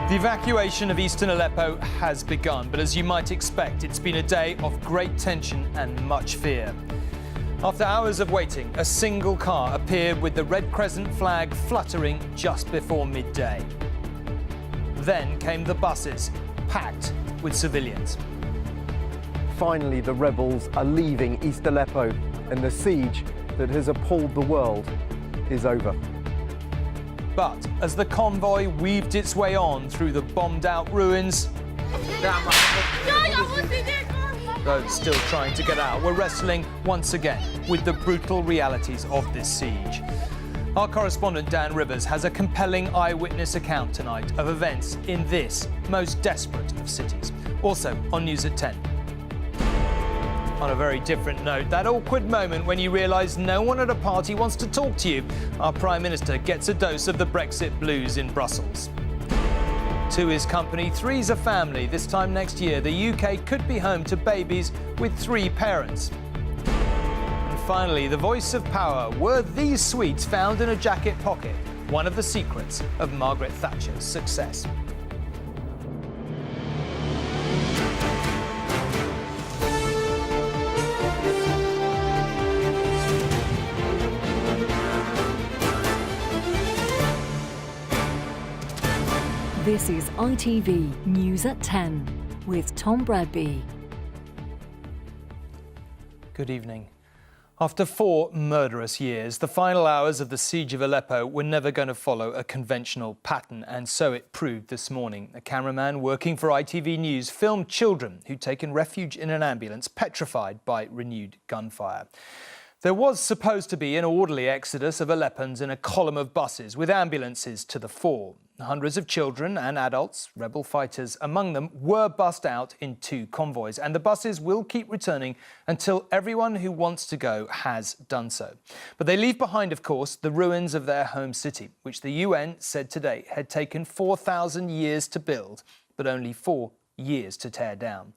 The evacuation of eastern Aleppo has begun, but as you might expect, it's been a day of great tension and much fear. After hours of waiting, a single car appeared with the Red Crescent flag fluttering just before midday. Then came the buses, packed with civilians. Finally, the rebels are leaving East Aleppo, and the siege that has appalled the world is over. But as the convoy weaved its way on through the bombed-out ruins, those still trying to get out were wrestling once again with the brutal realities of this siege. Our correspondent Dan Rivers has a compelling eyewitness account tonight of events in this most desperate of cities. Also on News at 10. On a very different note, that awkward moment when you realise no one at a party wants to talk to you. Our Prime Minister gets a dose of the Brexit blues in Brussels. Two is company, three's a family. This time next year, the UK could be home to babies with 3 parents. And finally, the voice of power. Were these sweets found in a jacket pocket? One of the secrets of Margaret Thatcher's success. This is ITV News at 10 with Tom Bradby. Good evening. After 4 murderous years, the final hours of the siege of Aleppo were never going to follow a conventional pattern, and so it proved this morning. A cameraman working for ITV News filmed children who'd taken refuge in an ambulance, petrified by renewed gunfire. There was supposed to be an orderly exodus of Aleppans in a column of buses with ambulances to the fore. Hundreds of children and adults, rebel fighters among them, were bussed out in 2 convoys, and the buses will keep returning until everyone who wants to go has done so. But they leave behind, of course, the ruins of their home city, which the UN said today had taken 4,000 years to build, but only 4 years to tear down.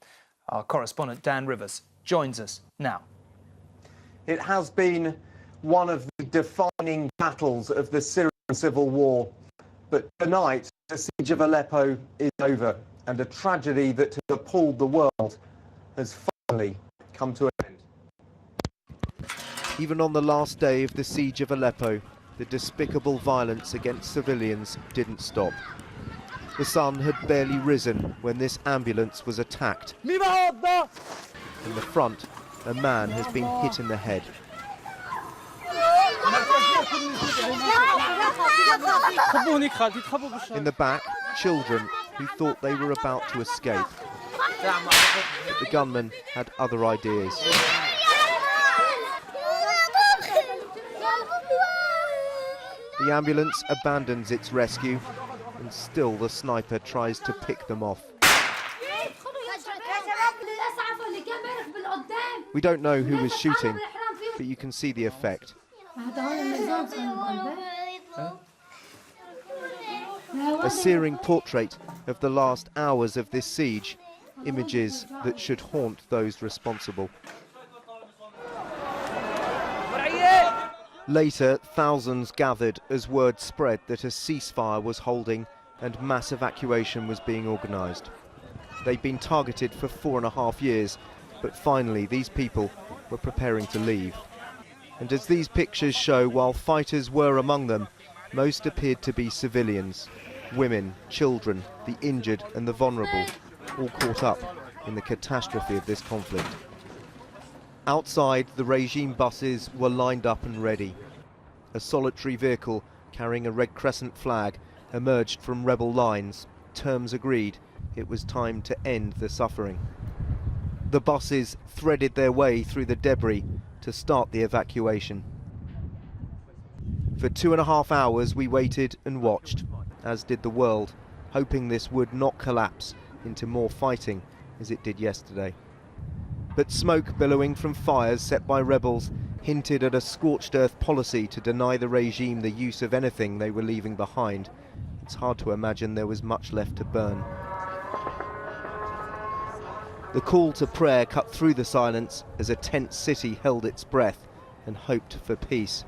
Our correspondent Dan Rivers joins us now. It has been one of the defining battles of the Syrian civil war. But tonight, the siege of Aleppo is over, and a tragedy that has appalled the world has finally come to an end. Even on the last day of the siege of Aleppo, the despicable violence against civilians didn't stop. The sun had barely risen when this ambulance was attacked. In the front, a man has been hit in the head. In the back, children who thought they were about to escape. But the gunman had other ideas. The ambulance abandons its rescue, and still the sniper tries to pick them off. We don't know who was shooting, but you can see the effect. A searing portrait of the last hours of this siege, images that should haunt those responsible. Later, thousands gathered as word spread that a ceasefire was holding and mass evacuation was being organised. They'd been targeted for 4.5 years, but finally these people were preparing to leave. And as these pictures show, while fighters were among them, most appeared to be civilians. Women, children, the injured and the vulnerable, all caught up in the catastrophe of this conflict. Outside, the regime buses were lined up and ready. A solitary vehicle carrying a Red Crescent flag emerged from rebel lines. Terms agreed, it was time to end the suffering. The buses threaded their way through the debris to start the evacuation. For 2.5 hours we waited and watched, as did the world, hoping this would not collapse into more fighting as it did yesterday. But smoke billowing from fires set by rebels hinted at a scorched earth policy to deny the regime the use of anything they were leaving behind. It's hard to imagine there was much left to burn. The call to prayer cut through the silence as a tense city held its breath and hoped for peace.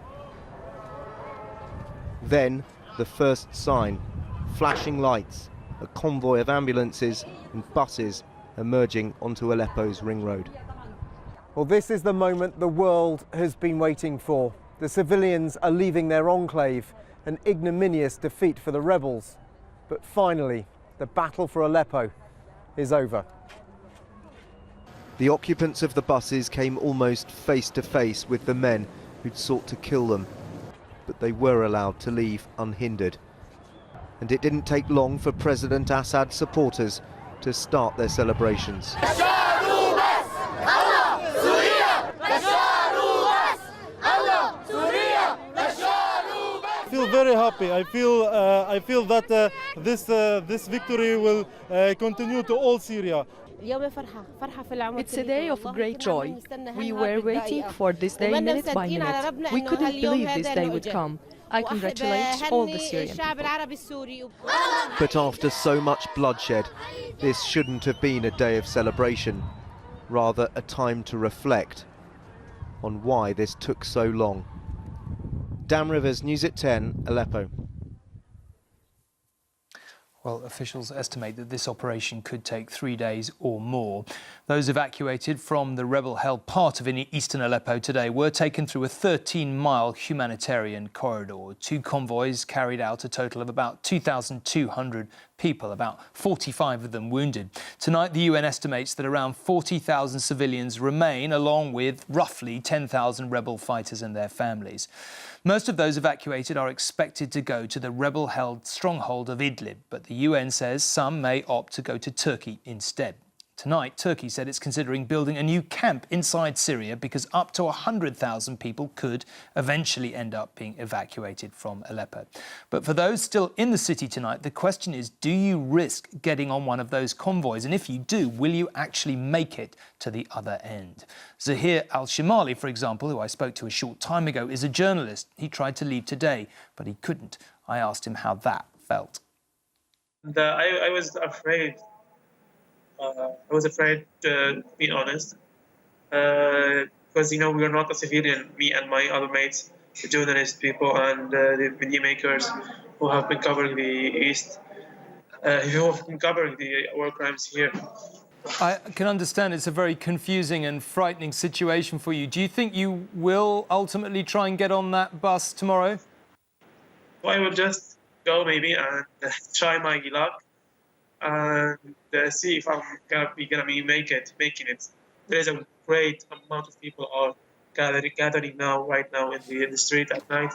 Then, the first sign, flashing lights, a convoy of ambulances and buses emerging onto Aleppo's ring road. Well, this is the moment the world has been waiting for. The civilians are leaving their enclave, an ignominious defeat for the rebels. But finally, the battle for Aleppo is over. The occupants of the buses came almost face to face with the men who'd sought to kill them, but they were allowed to leave unhindered. And it didn't take long for President Assad's supporters to start their celebrations. I feel very happy. I feel that this victory will continue to all Syria. It's a day of great joy. We were waiting for this day minute by minute. We couldn't believe this day would come. I congratulate all the Syrian people. But after so much bloodshed, this shouldn't have been a day of celebration, rather a time to reflect on why this took so long. Dan Rivers, News at 10, Aleppo. Well, officials estimate that this operation could take 3 days or more. Those evacuated from the rebel-held part of eastern Aleppo today were taken through a 13-mile humanitarian corridor. 2 convoys carried out a total of about 2,200 people, about 45 of them wounded. Tonight, the UN estimates that around 40,000 civilians remain, along with roughly 10,000 rebel fighters and their families. Most of those evacuated are expected to go to the rebel-held stronghold of Idlib, but the UN says some may opt to go to Turkey instead. Tonight, Turkey said it's considering building a new camp inside Syria because up to 100,000 people could eventually end up being evacuated from Aleppo. But for those still in the city tonight, the question is, do you risk getting on one of those convoys? And if you do, will you actually make it to the other end? Zahir al-Shimali, for example, who I spoke to a short time ago, is a journalist. He tried to leave today, but he couldn't. I asked him how that felt. I was afraid. To be honest, because we are not a civilian. Me and my other mates, the journalist people and the media makers who have been covering the East, who have been covering the war crimes here. I can understand it's a very confusing and frightening situation for you. Do you think you will ultimately try and get on that bus tomorrow? Well, I will just go maybe and try my luck and see if I'm gonna be making it. There is a great amount of people are gathering right now in the street at night,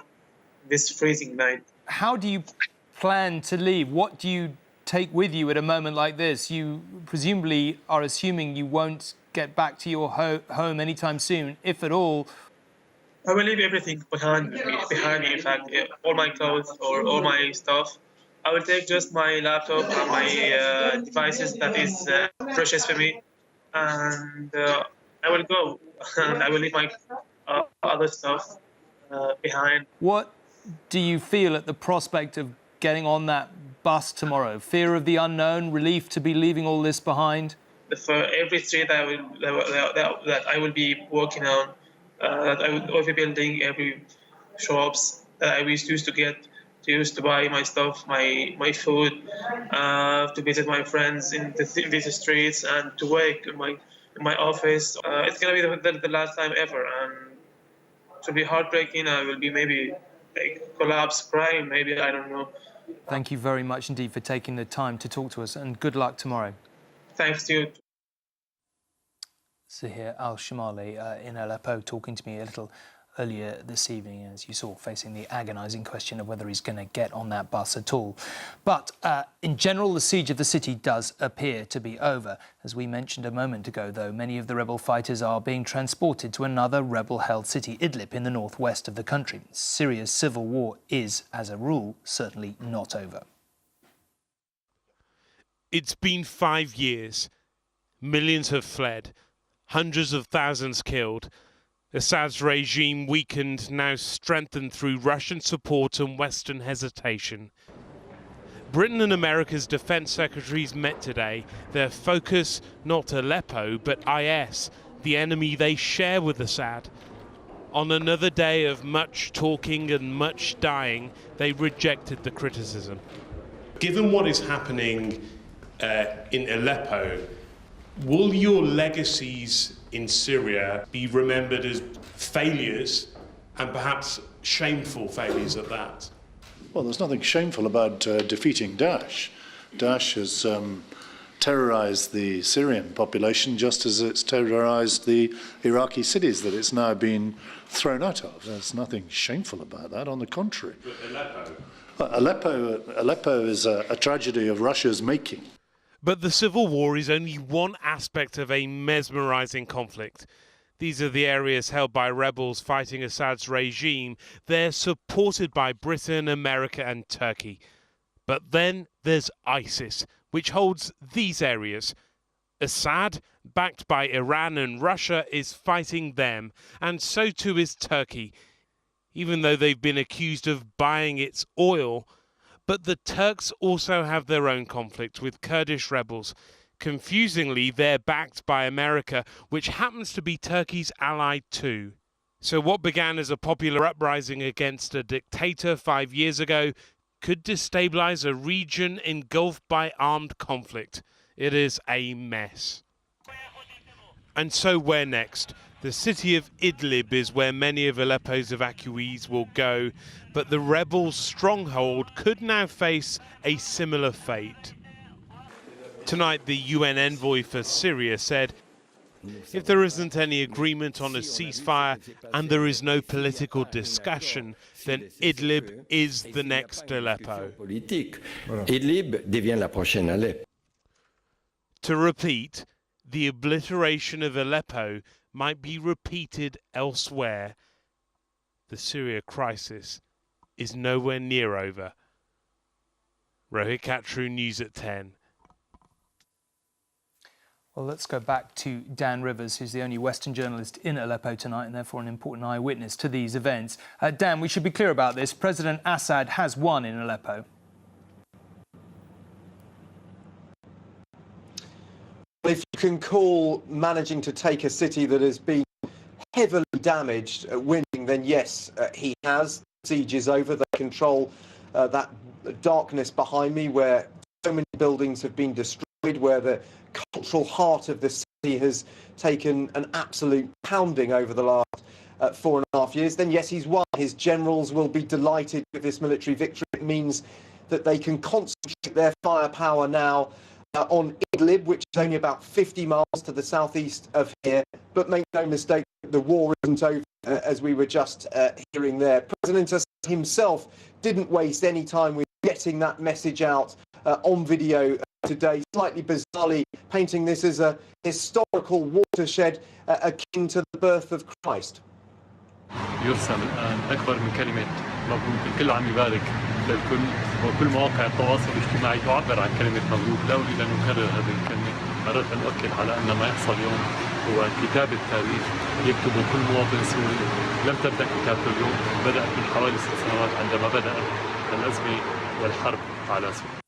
this freezing night. How do you plan to leave? What do you take with you at a moment like this? You presumably are assuming you won't get back to your home anytime soon, if at all. I will leave everything behind me. In fact, all my clothes or all my stuff. I will take just my laptop and my devices that is precious for me, and I will go and I will leave my other stuff behind. What do you feel at the prospect of getting on that bus tomorrow? Fear of the unknown, relief to be leaving all this behind? For every street that I will be walking on, that I will be building, every shops that I used to buy my stuff, my food, to visit my friends in these streets, and to work in my office. It's gonna be the last time ever, and to be heartbreaking. I will be maybe collapse, crying, maybe, I don't know. Thank you very much indeed for taking the time to talk to us, and good luck tomorrow. Thanks to you. Zahir al-Shimali in Aleppo talking to me a little earlier this evening, as you saw, facing the agonising question of whether he's going to get on that bus at all. But in general, the siege of the city does appear to be over. As we mentioned a moment ago, though, many of the rebel fighters are being transported to another rebel-held city, Idlib, in the northwest of the country. Syria's civil war is, as a rule, certainly not over. It's been 5 years. Millions have fled. Hundreds of thousands killed. Assad's regime weakened, now strengthened through Russian support and Western hesitation. Britain and America's defense secretaries met today. Their focus, not Aleppo, but IS, the enemy they share with Assad. On another day of much talking and much dying, they rejected the criticism. Given what is happening in Aleppo, will your legacies in Syria be remembered as failures, and perhaps shameful failures at that? Well, there's nothing shameful about defeating Daesh. Daesh has terrorized the Syrian population just as it's terrorized the Iraqi cities that it's now been thrown out of. There's nothing shameful about that, on the contrary. But Aleppo is a tragedy of Russia's making. But the civil war is only one aspect of a mesmerizing conflict. These are the areas held by rebels fighting Assad's regime. They're supported by Britain, America and Turkey. But then there's ISIS, which holds these areas. Assad, backed by Iran and Russia, is fighting them, and so too is Turkey, even though they've been accused of buying its oil. But the Turks also have their own conflict with Kurdish rebels. Confusingly, they're backed by America, which happens to be Turkey's ally too. So what began as a popular uprising against a dictator 5 years ago could destabilize a region engulfed by armed conflict. It is a mess. And so where next? The city of Idlib is where many of Aleppo's evacuees will go, but the rebels' stronghold could now face a similar fate. Tonight, the UN envoy for Syria said, if there isn't any agreement on a ceasefire and there is no political discussion, then Idlib is the next Aleppo. To repeat, the obliteration of Aleppo might be repeated elsewhere. The Syria crisis is nowhere near over. Rohit Katru, News at 10. Well, let's go back to Dan Rivers, who's the only Western journalist in Aleppo tonight and therefore an important eyewitness to these events. Dan, we should be clear about this. President Assad has won in Aleppo. If you can call managing to take a city that has been heavily damaged winning, then yes, he has. The siege is over. They control that darkness behind me where so many buildings have been destroyed, where the cultural heart of the city has taken an absolute pounding over the last 4.5 years, then yes, he's won. His generals will be delighted with this military victory. It means that they can concentrate their firepower now on Idlib, which is only about 50 miles to the southeast of here. But make no mistake, the war isn't over, as we were just hearing there. President Assad himself didn't waste any time with getting that message out on video today, slightly bizarrely painting this as a historical watershed akin to the birth of Christ. يرسل الآن أكبر من كلمة مبروك. الكل عم يبارك للكل، وكل مواقع التواصل الاجتماعي تعبر عن كلمة مبروك. لا أريد أن أكرر هذه الكلمة. أردت أن أؤكد على أن ما يحصل اليوم هو كتاب التاريخ يكتبه كل مواطن سوري. لم تبدأ كتابته اليوم، بدأت من حوالي 6 سنوات عندما بدأت الأزمة والحرب على سوريا.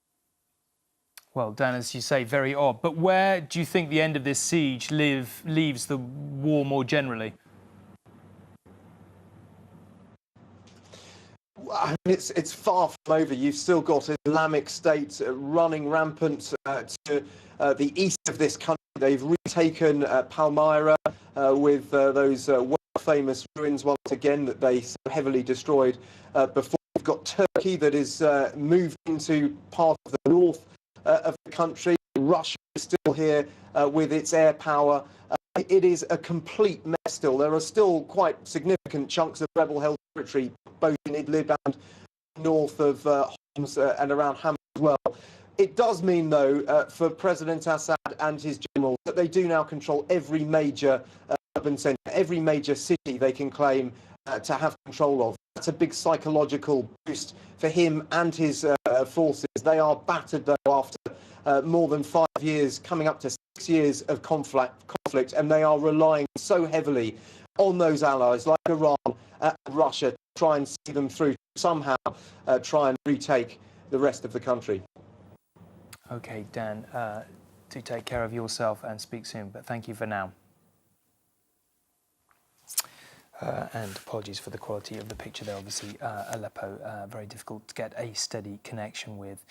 Well, Dan, as you say, very odd. But where do you think the end of this siege leaves the war more generally? I mean, it's far from over. You've still got Islamic State running rampant to the east of this country. They've retaken Palmyra with those world-famous ruins once again that they so heavily destroyed before. You've got Turkey that is moved into part of the north of the country. Russia is still here with its air power. It is a complete mess still. There are still quite significant chunks of rebel-held territory, both in Idlib and north of Homs and around Hama as well. It does mean, though, for President Assad and his generals, that they do now control every major urban centre, every major city they can claim to have control of. That's a big psychological boost for him and his forces. They are battered, though, after more than 5 years, coming up to 6 years of conflict, and they are relying so heavily on those allies like Iran and Russia to try and see them through, somehow try and retake the rest of the country. OK, Dan, do take care of yourself and speak soon, but thank you for now. And apologies for the quality of the picture there. Obviously, Aleppo, very difficult to get a steady connection with.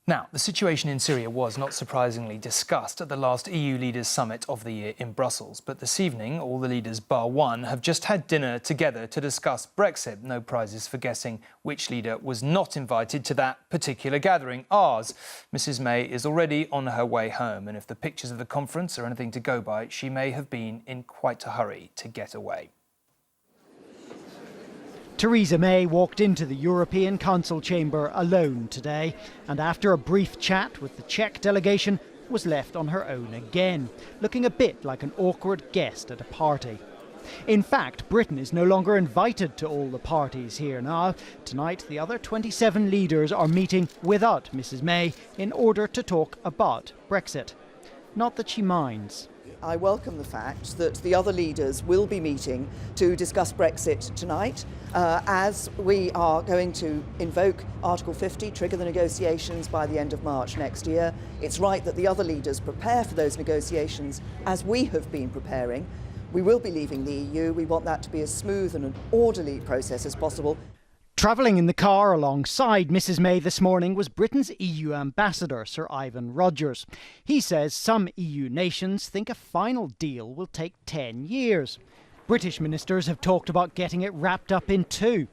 Now, the situation in Syria was, not surprisingly, discussed at the last EU Leaders Summit of the year in Brussels. But this evening, all the leaders bar one have just had dinner together to discuss Brexit. No prizes for guessing which leader was not invited to that particular gathering. Ours. Mrs May is already on her way home, and if the pictures of the conference are anything to go by, she may have been in quite a hurry to get away. Theresa May walked into the European Council chamber alone today, and after a brief chat with the Czech delegation, was left on her own again, looking a bit like an awkward guest at a party. In fact, Britain is no longer invited to all the parties here now. Tonight, the other 27 leaders are meeting without Mrs May in order to talk about Brexit. Not that she minds. I welcome the fact that the other leaders will be meeting to discuss Brexit tonight, as we are going to invoke Article 50, trigger the negotiations by the end of March next year. It's right that the other leaders prepare for those negotiations as we have been preparing. We will be leaving the EU. We want that to be as smooth and an orderly process as possible. Travelling in the car alongside Mrs May this morning was Britain's EU ambassador, Sir Ivan Rogers. He says some EU nations think a final deal will take 10 years. British ministers have talked about getting it wrapped up in 2.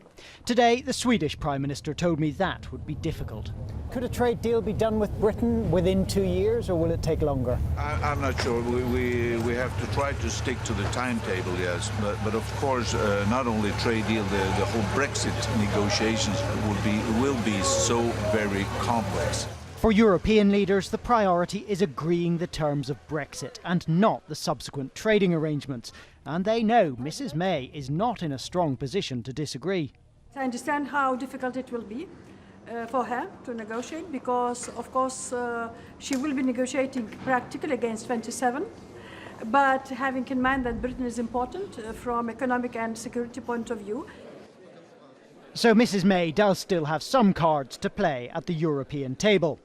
Today, the Swedish Prime Minister told me that would be difficult. Could a trade deal be done with Britain within 2 years, or will it take longer? I'm not sure. We have to try to stick to the timetable, yes. But of course, not only trade deal, the whole Brexit negotiations will be so very complex. For European leaders, the priority is agreeing the terms of Brexit and not the subsequent trading arrangements. And they know Mrs May is not in a strong position to disagree. I understand how difficult it will be for her to negotiate because, of course, she will be negotiating practically against 27. But having in mind that Britain is important from economic and security point of view. So Mrs May does still have some cards to play at the European table.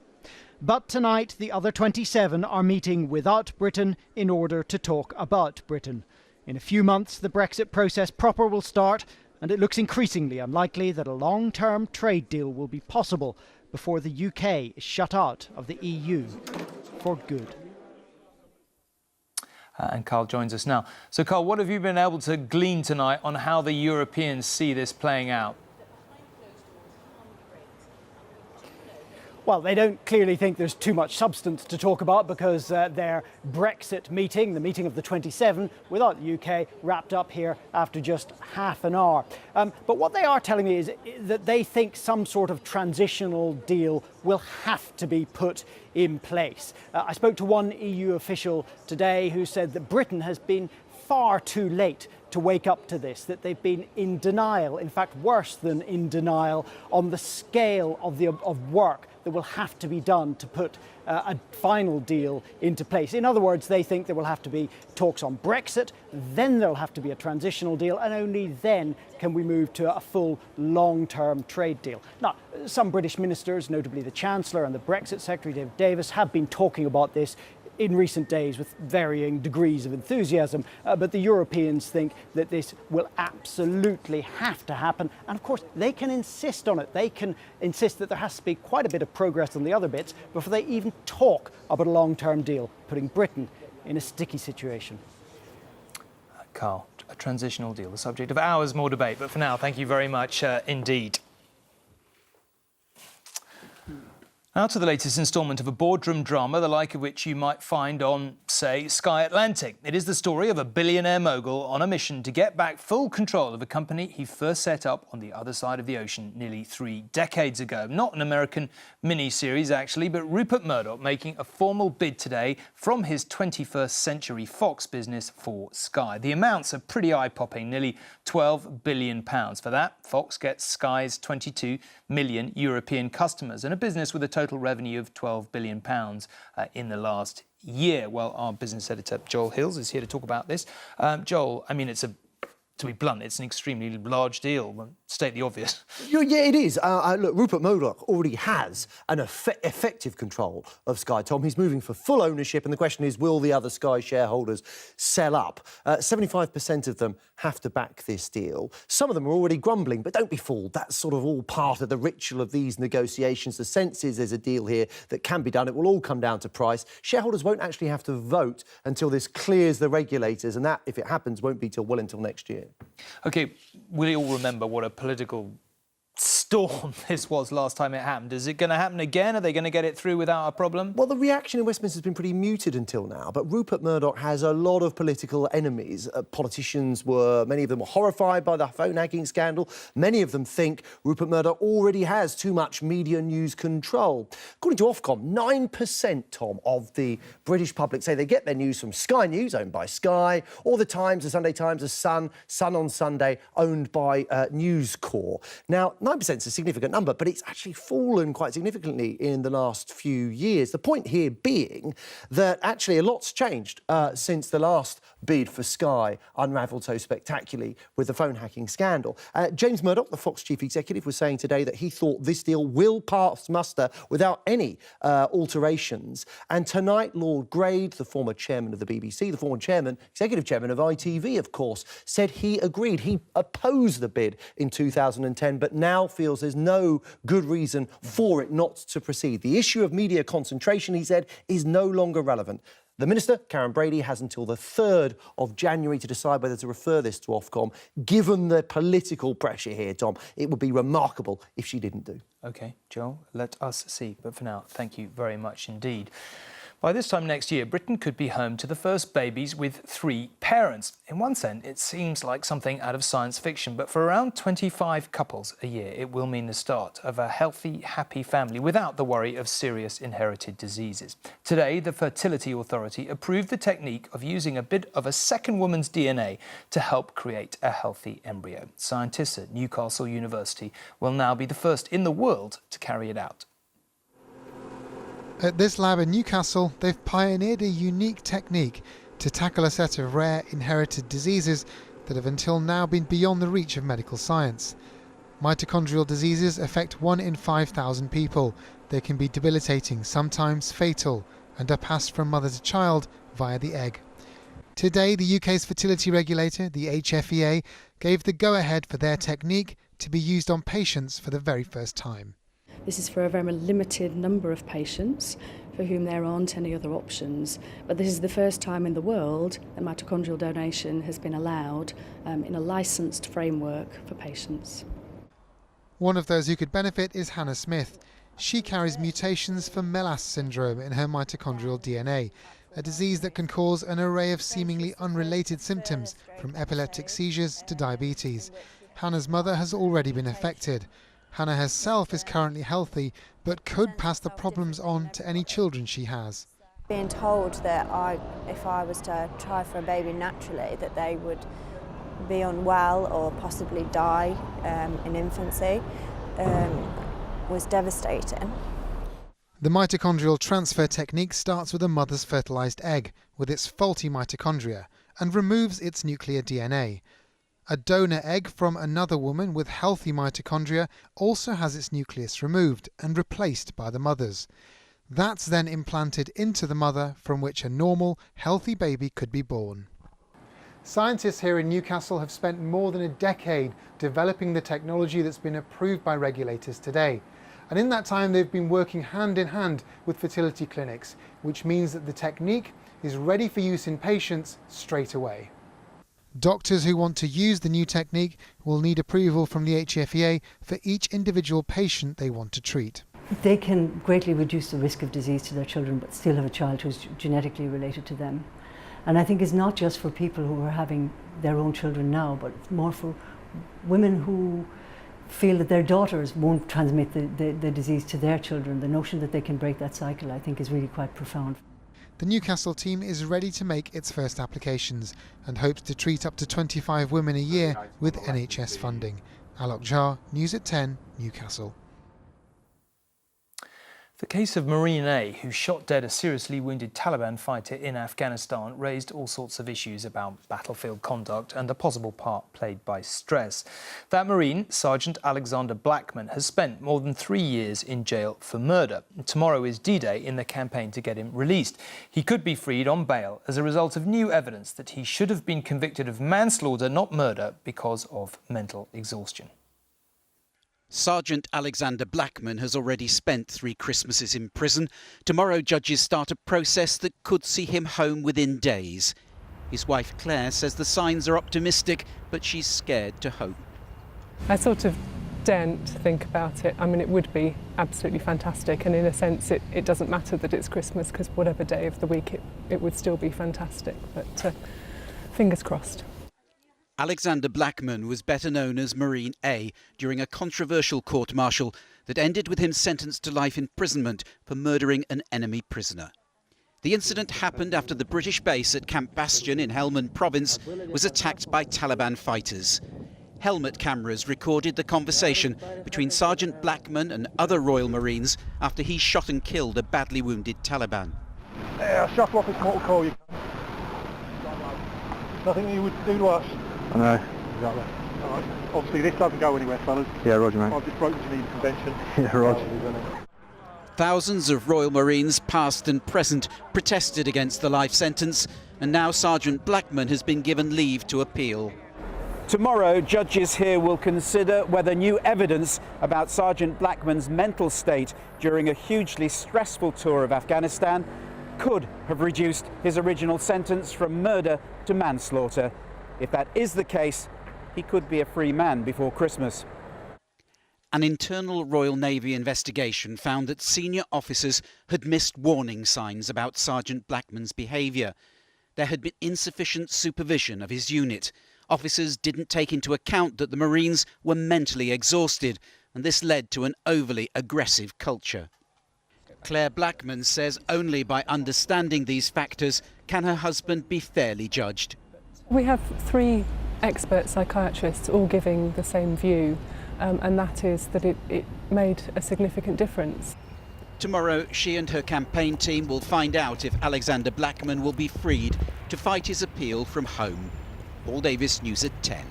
But tonight, the other 27 are meeting without Britain in order to talk about Britain. In a few months, the Brexit process proper will start, and it looks increasingly unlikely that a long-term trade deal will be possible before the UK is shut out of the EU for good. And Carl joins us now. So, Carl, what have you been able to glean tonight on how the Europeans see this playing out? Well, they don't clearly think there's too much substance to talk about because their Brexit meeting, the meeting of the 27 without the UK, wrapped up here after just half an hour. But what they are telling me is that they think some sort of transitional deal will have to be put in place. I spoke to one EU official today who said that Britain has been far too late to wake up to this, that they've been in denial, in fact worse than in denial, on the scale of work that will have to be done to put a final deal into place. In other words, they think there will have to be talks on Brexit, then there'll have to be a transitional deal, and only then can we move to a full long-term trade deal. Now, some British ministers, notably the Chancellor and the Brexit Secretary, David Davis, have been talking about this in recent days with varying degrees of enthusiasm, but the Europeans think that this will absolutely have to happen, and of course they can insist on it. They can insist that there has to be quite a bit of progress on the other bits before they even talk about a long-term deal, putting Britain in a sticky situation. Carl, a transitional deal, the subject of hours more debate, but for now, thank you very much indeed. Now to the latest instalment of a boardroom drama, the like of which you might find on, say, Sky Atlantic. It is the story of a billionaire mogul on a mission to get back full control of a company he first set up on the other side of the ocean nearly 3 decades ago. Not an American mini-series, actually, but Rupert Murdoch making a formal bid today from his 21st Century Fox business for Sky. The amounts are pretty eye-popping, nearly £12 billion. For that, Fox gets Sky's 22 million European customers and a business with a total revenue of £12 billion in the last year. Well, our business editor, Joel Hills, is here to talk about this. Joel, I mean, it's a to be blunt, it's an extremely large deal. State the obvious. Yeah, it is. Look, Rupert Murdoch already has an effective control of Sky, Tom. He's moving for full ownership, and the question is, will the other Sky shareholders sell up? 75% of them have to back this deal. Some of them are already grumbling, but don't be fooled. That's sort of all part of the ritual of these negotiations. The sense is there's a deal here that can be done. It will all come down to price. Shareholders won't actually have to vote until this clears the regulators, and that, if it happens, won't be well until next year. OK, we all remember what a political storm this was last time it happened. Is it going to happen again? Are they going to get it through without a problem? Well, the reaction in Westminster has been pretty muted until now, but Rupert Murdoch has a lot of political enemies. Many of them were horrified by the phone hacking scandal. Many of them think Rupert Murdoch already has too much media news control. According to Ofcom, 9%, Tom, of the British public say they get their news from Sky News, owned by Sky, or The Times, The Sunday Times, The Sun, Sun on Sunday, owned by News Corp. Now, 9% is a significant number, but it's actually fallen quite significantly in the last few years. The point here being that actually a lot's changed since the last bid for Sky unravelled so spectacularly with the phone hacking scandal. James Murdoch, the Fox chief executive, was saying today that he thought this deal will pass muster without any alterations. And tonight, Lord Grade, the former chairman of the BBC, the former executive chairman of ITV, of course, said he agreed. He opposed the bid in 2010, but now feels there's no good reason for it not to proceed. The issue of media concentration, he said, is no longer relevant. The Minister, Karen Brady, has until the 3rd of January to decide whether to refer this to Ofcom. Given the political pressure here, Tom, it would be remarkable if she didn't do. OK, Joel, let us see. But for now, thank you very much indeed. By this time next year, Britain could be home to the first babies with 3 parents. In one sense, it seems like something out of science fiction, but for around 25 couples a year, it will mean the start of a healthy, happy family without the worry of serious inherited diseases. Today, the Fertility Authority approved the technique of using a bit of a second woman's DNA to help create a healthy embryo. Scientists at Newcastle University will now be the first in the world to carry it out. At this lab in Newcastle, they've pioneered a unique technique to tackle a set of rare inherited diseases that have until now been beyond the reach of medical science. Mitochondrial diseases affect 1 in 5,000 people. They can be debilitating, sometimes fatal, and are passed from mother to child via the egg. Today, the UK's fertility regulator, the HFEA, gave the go-ahead for their technique to be used on patients for the very first time. This is for a very limited number of patients for whom there aren't any other options. But this is the first time in the world that mitochondrial donation has been allowed in a licensed framework for patients. One of those who could benefit is Hannah Smith. She carries mutations for MELAS syndrome in her mitochondrial DNA, a disease that can cause an array of seemingly unrelated symptoms, from epileptic seizures to diabetes. Hannah's mother has already been affected. Hannah herself is currently healthy, but could pass the problems on to any children she has. Being told that if I was to try for a baby naturally, that they would be unwell or possibly die in infancy was devastating. The mitochondrial transfer technique starts with a mother's fertilised egg with its faulty mitochondria and removes its nuclear DNA. A donor egg from another woman with healthy mitochondria also has its nucleus removed and replaced by the mother's. That's then implanted into the mother, from which a normal, healthy baby could be born. Scientists here in Newcastle have spent more than a decade developing the technology that's been approved by regulators today. And in that time, they've been working hand in hand with fertility clinics, which means that the technique is ready for use in patients straight away. Doctors who want to use the new technique will need approval from the HFEA for each individual patient they want to treat. They can greatly reduce the risk of disease to their children, but still have a child who's genetically related to them. And I think it's not just for people who are having their own children now, but it's more for women who feel that their daughters won't transmit the disease to their children. The notion that they can break that cycle, I think, is really quite profound. The Newcastle team is ready to make its first applications and hopes to treat up to 25 women a year with NHS funding. Alok Jha, News at 10, Newcastle. The case of Marine A, who shot dead a seriously wounded Taliban fighter in Afghanistan, raised all sorts of issues about battlefield conduct and the possible part played by stress. That Marine, Sergeant Alexander Blackman, has spent more than 3 years in jail for murder. Tomorrow is D-Day in the campaign to get him released. He could be freed on bail as a result of new evidence that he should have been convicted of manslaughter, not murder, because of mental exhaustion. Sergeant Alexander Blackman has already spent 3 Christmases in prison. Tomorrow, judges start a process that could see him home within days. His wife Claire says the signs are optimistic, but she's scared to hope. I sort of daren't think about it. I mean, it would be absolutely fantastic, and in a sense it doesn't matter that it's Christmas, because whatever day of the week it would still be fantastic, but fingers crossed. Alexander Blackman was better known as Marine A during a controversial court-martial that ended with him sentenced to life imprisonment for murdering an enemy prisoner. The incident happened after the British base at Camp Bastion in Helmand province was attacked by Taliban fighters. Helmet cameras recorded the conversation between Sergeant Blackman and other Royal Marines after he shot and killed a badly wounded Taliban. Yeah, shut off his mortal call, you. Nothing you would do to us. I know. Exactly. All right. Obviously this doesn't go anywhere, fellas. Yeah, roger, mate. I've just broken Geneva Convention. Yeah, roger. Thousands of Royal Marines, past and present, protested against the life sentence, and now Sergeant Blackman has been given leave to appeal. Tomorrow, judges here will consider whether new evidence about Sergeant Blackman's mental state during a hugely stressful tour of Afghanistan could have reduced his original sentence from murder to manslaughter. If that is the case, he could be a free man before Christmas. An internal Royal Navy investigation found that senior officers had missed warning signs about Sergeant Blackman's behaviour. There had been insufficient supervision of his unit. Officers didn't take into account that the Marines were mentally exhausted, and this led to an overly aggressive culture. Claire Blackman says only by understanding these factors can her husband be fairly judged. We have 3 expert psychiatrists all giving the same view, and that is that it made a significant difference. Tomorrow, she and her campaign team will find out if Alexander Blackman will be freed to fight his appeal from home. Paul Davis, News at 10.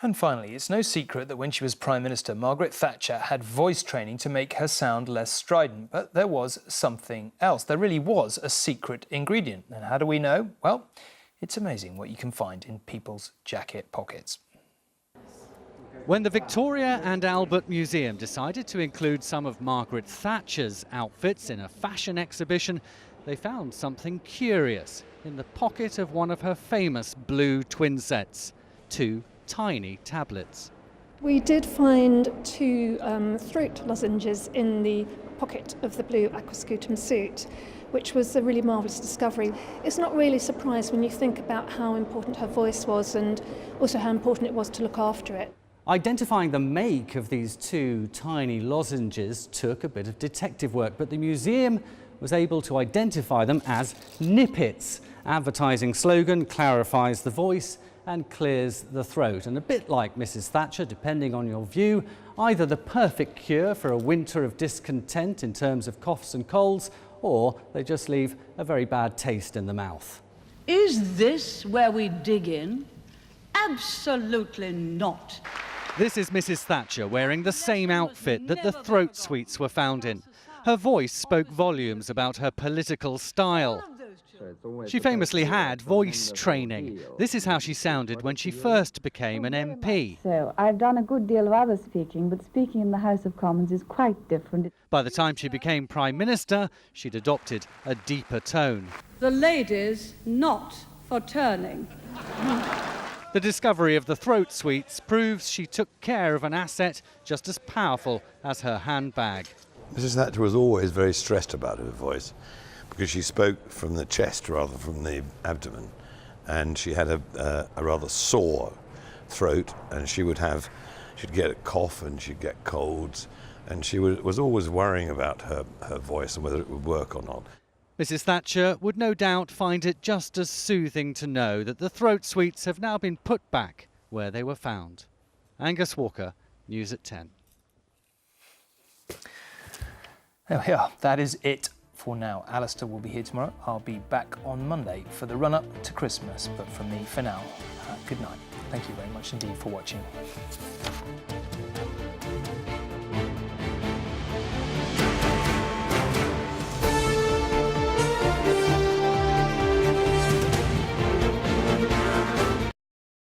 And finally, it's no secret that when she was Prime Minister, Margaret Thatcher had voice training to make her sound less strident. But there was something else. There really was a secret ingredient. And how do we know? Well, it's amazing what you can find in people's jacket pockets. When the Victoria and Albert Museum decided to include some of Margaret Thatcher's outfits in a fashion exhibition, they found something curious in the pocket of one of her famous blue twin sets, 2 tiny tablets. We did find 2 throat lozenges in the pocket of the blue aquascutum suit, which was a really marvellous discovery. It's not really a surprise when you think about how important her voice was and also how important it was to look after it. Identifying the make of these 2 tiny lozenges took a bit of detective work, but the museum was able to identify them as Nippets. Advertising slogan clarifies the voice and clears the throat. And a bit like Mrs. Thatcher, depending on your view, either the perfect cure for a winter of discontent in terms of coughs and colds, or they just leave a very bad taste in the mouth. Is this where we dig in? Absolutely not. This is Mrs. Thatcher wearing the same outfit that the throat sweets were found in. Her voice spoke volumes about her political style. She famously had voice training. This is how she sounded when she first became an MP. So I've done a good deal of other speaking, but speaking in the House of Commons is quite different. By the time she became Prime Minister, she'd adopted a deeper tone. The ladies not for turning. The discovery of the throat sweets proves she took care of an asset just as powerful as her handbag. Mrs. Thatcher was always very stressed about her voice because she spoke from the chest rather from the abdomen, and she had a rather sore throat, and she'd get a cough and she'd get colds, and she was always worrying about her voice and whether it would work or not. Mrs. Thatcher would no doubt find it just as soothing to know that the throat sweets have now been put back where they were found. Angus Walker, News at 10. There we are. That is it for now. Alistair will be here tomorrow. I'll be back on Monday for the run-up to Christmas. But from me, for now, good night. Thank you very much indeed for watching.